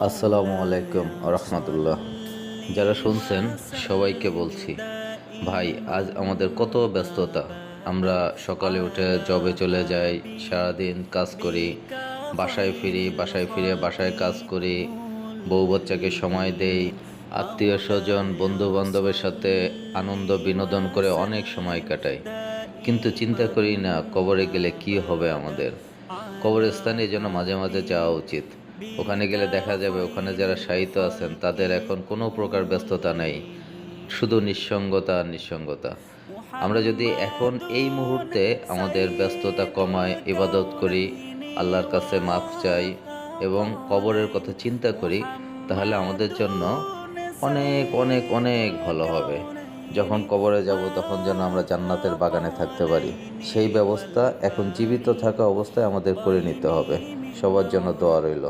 আসসালামু আলাইকুম রহমতুল্লাহ। যারা শুনছেন সবাইকে বলছি, ভাই আজ আমাদের কত ব্যস্ততা। আমরা সকালে উঠে জবে চলে যাই, সারাদিন কাজ করি, বাসায় ফিরি, বাসায় ফিরে বাসায় কাজ করি, বউ বাচ্চাকে সময় দেই, আত্মীয় স্বজন বন্ধু বান্ধবের সাথে আনন্দ বিনোদন করে অনেক সময় কাটাই। কিন্তু চিন্তা করি না কবরে গেলে কি হবে আমাদের। কবরস্থানে যেন মাঝে মাঝে যাওয়া উচিত। ওখানে গেলে দেখা যাবে ওখানে যারা শায়িত আছেন তাদের এখন কোনো প্রকার ব্যস্ততা নেই, শুধু নিঃসঙ্গতা আর নিঃসঙ্গতা। আমরা যদি এখন এই মুহূর্তে আমাদের ব্যস্ততা কমায় ইবাদত করি, আল্লাহর কাছে মাফ চাই এবং কবরের কথা চিন্তা করি, তাহলে আমাদের জন্য অনেক অনেক অনেক ভালো হবে। যখন কবরে যাব তখন যেন আমরা জান্নাতের বাগানে থাকতে পারি, সেই ব্যবস্থা এখন জীবিত থাকা অবস্থায় আমাদের করে নিতে হবে। সবার জন্য দোয়া রইল।